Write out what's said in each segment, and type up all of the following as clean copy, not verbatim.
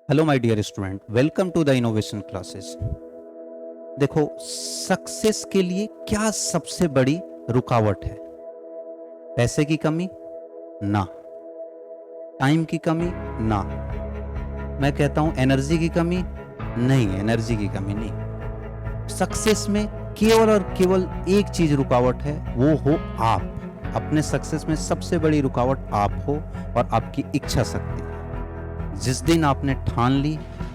Hello my dear student, welcome to the innovation classes. देखो, success के लिए क्या सबसे बड़ी रुकावट है? पैसे की कमी? ना। टाइम की कमी? ना। मैं कहता हूं एनर्जी की कमी? नहीं, एनर्जी की कमी नहीं। सक्सेस में केवल और केवल एक चीज रुकावट है, वो हो आप। अपने सक्सेस में सबसे बड़ी रुकावट आप हो और आपकी इच्छा शक्ति। जिस दिन आपने ठान ली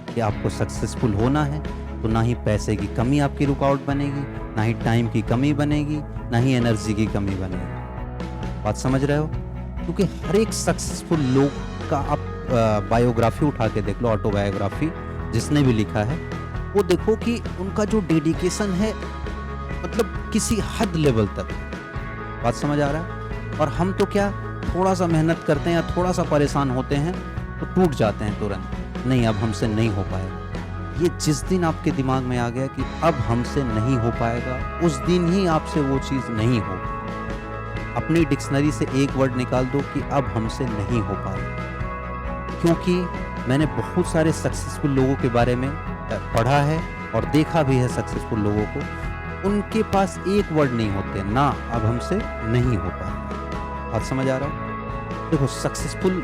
कि आपको सक्सेसफुल होना है, तो ना ही पैसे की कमी आपकी रुकावट बनेगी, ना ही टाइम की कमी बनेगी, ना ही एनर्जी की कमी बनेगी। बात समझ रहे हो? क्योंकि हर एक सक्सेसफुल लोग का आप बायोग्राफी उठा के देख लो, ऑटोबायोग्राफी जिसने भी लिखा है, वो देखो कि उनका जो डेडिकेशन है, मतलब किसी हद लेवल तक। बात समझ आ रहा है? और हम तो क्या, थोड़ा सा मेहनत करते हैं या थोड़ा सा परेशान होते हैं तो टूट जाते हैं तुरंत। नहीं, अब हमसे नहीं हो पाएगा। ये जिस दिन आपके दिमाग में आ गया कि अब हमसे नहीं हो पाएगा, उस दिन ही आपसे वो चीज़ नहीं होगी। अपनी डिक्शनरी से एक वर्ड निकाल दो कि अब हमसे नहीं हो पाएगा। क्योंकि मैंने बहुत सारे सक्सेसफुल लोगों के बारे में पढ़ा है और देखा भी है सक्सेसफुल लोगों को। उनके पास एक वर्ड नहीं होते, ना अब हमसे नहीं हो पाएगा। बात समझ आ रहा है? देखो,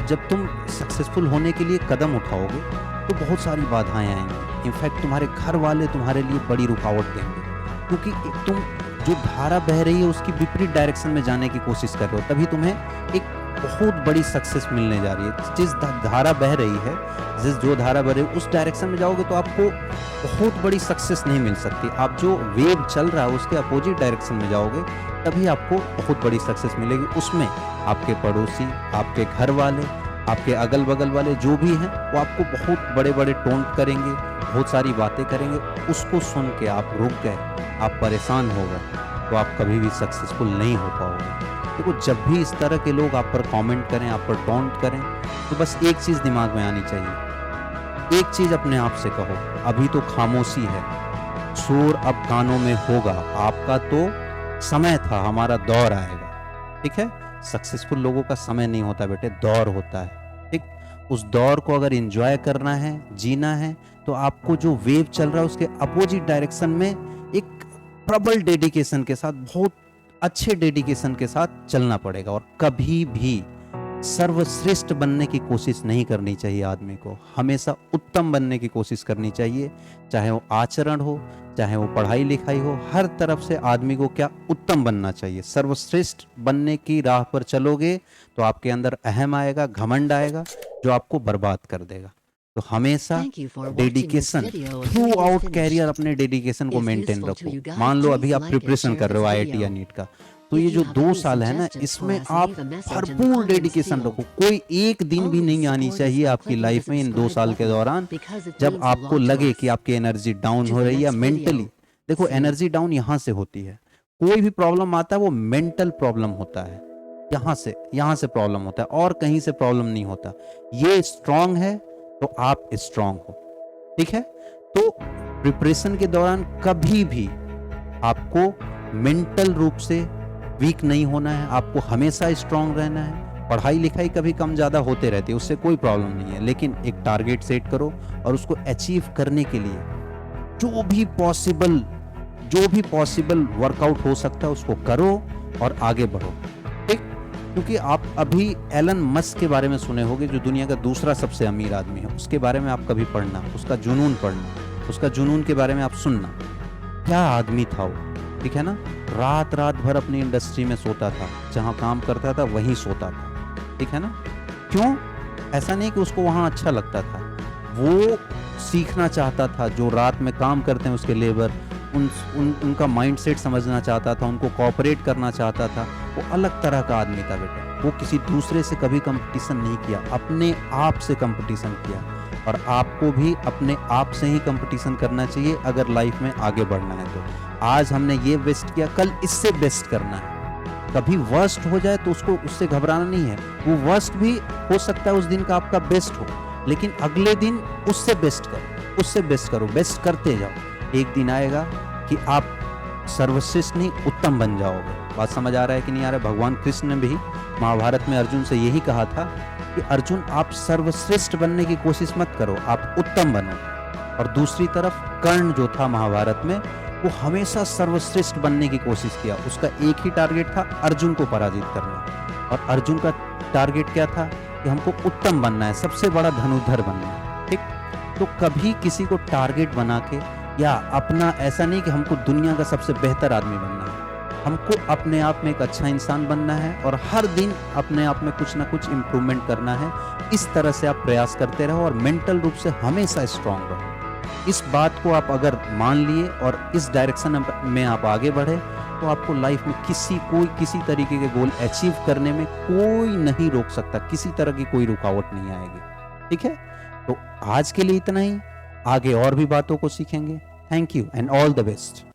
जब तुम सक्सेसफुल होने के लिए कदम उठाओगे तो बहुत सारी बाधाएं आएंगी। इनफैक्ट तुम्हारे घर वाले तुम्हारे लिए बड़ी रुकावट देंगे, क्योंकि तुम जो धारा बह रही है उसकी विपरीत डायरेक्शन में जाने की कोशिश कर रहे हो। तभी तुम्हें एक बहुत बड़ी सक्सेस मिलने जा रही है। जिस धारा बह रही है, जो धारा बह रही है उस डायरेक्शन में जाओगे तो आपको बहुत बड़ी सक्सेस नहीं मिल सकती। आप जो वेव चल रहा है उसके अपोजिट डायरेक्शन में जाओगे, तभी आपको बहुत बड़ी सक्सेस मिलेगी। उसमें आपके पड़ोसी, आपके घर वाले, आपके अगल बगल वाले जो भी हैं, वो आपको बहुत बड़े बड़े टोंट करेंगे, बहुत सारी बातें करेंगे। उसको सुन के आप रुक गए, आप परेशान हो गए, तो आप कभी भी सक्सेसफुल नहीं हो पाओगे। देखो, जब भी इस तरह के लोग आप पर कमेंट करें, आप पर टोंट करें, तो बस एक चीज़ दिमाग में आनी चाहिए। एक चीज़ अपने आप से कहो, अभी तो खामोशी है, शोर अब कानों में होगा। आपका तो समय था, हमारा दौर आएगा। ठीक है? सक्सेसफुल लोगों का समय नहीं होता बेटे, दौर होता है। ठीक? उस दौर को अगर एंजॉय करना है, जीना है, तो आपको जो वेव चल रहा है उसके अपोजिट डायरेक्शन में एक प्रबल डेडिकेशन के साथ, बहुत अच्छे डेडिकेशन के साथ चलना पड़ेगा। और कभी भी सर्वश्रेष्ठ बनने की कोशिश नहीं करनी चाहिए आदमी को। हमेशा उत्तम बनने की कोशिश करनी चाहिए, चाहे वो आचरण हो, चाहे वो पढ़ाई लिखाई हो। हर तरफ से आदमी को क्या, उत्तम बनना चाहिए। सर्वश्रेष्ठ बनने की राह पर चलोगे तो आपके अंदर अहम आएगा, घमंड आएगा, जो आपको बर्बाद कर देगा। तो हमेशा डेडिकेशन थ्रू आउट कैरियर, अपने डेडिकेशन को मेंटेन रखो। मान लो अभी आप प्रिपरेशन कर रहे हो आईआईटी या नीट का, तो ये जो 2 साल है ना, इसमें आप भरपूर डेडिकेशन रखो। कोई एक दिन भी नहीं आनी चाहिए आपकी लाइफ में इन 2 साल के दौरान जब आपको लगे कि आपकी एनर्जी डाउन हो रही है मेंटली। देखो, एनर्जी डाउन यहाँ से होती है। कोई भी प्रॉब्लम आता है वो मेंटल प्रॉब्लम होता है। यहाँ से प्रॉब्लम होता है, और कहीं से प्रॉब्लम नहीं होता। ये स्ट्रांग है तो आप स्ट्रांग हो। ठीक है? तो प्रिपरेशन के दौरान कभी भी आपको मेंटल रूप से वीक नहीं होना है, आपको हमेशा स्ट्रांग रहना है। पढ़ाई लिखाई कभी कम ज़्यादा होते रहती है, उससे कोई प्रॉब्लम नहीं है, लेकिन एक टारगेट सेट करो और उसको अचीव करने के लिए जो भी पॉसिबल वर्कआउट हो सकता है उसको करो और आगे बढ़ो। ठीक? क्योंकि आप अभी एलन मस्क के बारे में सुने होंगे, जो दुनिया का दूसरा सबसे अमीर आदमी है। उसके बारे में आप कभी पढ़ना, उसका जुनून पढ़ना, उसका जुनून के बारे में आप सुनना। क्या आदमी था वो! ठीक है ना? रात भर अपनी इंडस्ट्री में सोता था, जहां काम करता था वहीं सोता था। ठीक है ना? क्यों? ऐसा नहीं कि उसको वहां अच्छा लगता था, वो सीखना चाहता था। जो रात में काम करते हैं उसके लेबर, उनका माइंडसेट समझना चाहता था, उनको कोऑपरेट करना चाहता था। वो अलग तरह का आदमी था बेटा। वो किसी दूसरे से कभी कंपटीशन नहीं किया, अपने आप से कंपटीशन किया। और आपको भी अपने आप से ही कंपटीशन करना चाहिए अगर लाइफ में आगे बढ़ना है तो। आज हमने ये बेस्ट किया, कल इससे बेस्ट करना है। कभी वर्स्ट हो जाए तो उससे घबराना नहीं है। वो वर्स्ट भी हो सकता है उस दिन का आपका बेस्ट हो, लेकिन अगले दिन उससे बेस्ट करो, बेस्ट करते जाओ। एक दिन आएगा कि आप सर्वश्रेष्ठ नहीं, उत्तम बन जाओगे। बात समझ आ रहा है कि नहीं आ रहा है? भगवान कृष्ण ने भी महाभारत में अर्जुन से यही कहा था कि अर्जुन आप सर्वश्रेष्ठ बनने की कोशिश मत करो, आप उत्तम बनो। और दूसरी तरफ कर्ण जो था महाभारत में, वो हमेशा सर्वश्रेष्ठ बनने की कोशिश किया। उसका एक ही टारगेट था, अर्जुन को पराजित करना। और अर्जुन का टारगेट क्या था कि हमको उत्तम बनना है, सबसे बड़ा धनुर्धर बनना है। ठीक, तो कभी किसी को टारगेट बना के या अपना ऐसा नहीं कि हमको दुनिया का सबसे बेहतर आदमी बनना है, हमको अपने आप में एक अच्छा इंसान बनना है और हर दिन अपने आप में कुछ ना कुछ इम्प्रूवमेंट करना है। इस तरह से आप प्रयास करते रहो और मेंटल रूप से हमेशा स्ट्रांग रहो। इस बात को आप अगर मान लिए और इस डायरेक्शन में आप आगे बढ़े, तो आपको लाइफ में किसी तरीके के गोल अचीव करने में कोई नहीं रोक सकता, किसी तरह की कोई रुकावट नहीं आएगी। ठीक है, तो आज के लिए इतना ही, आगे और भी बातों को सीखेंगे। Thank you and all the best.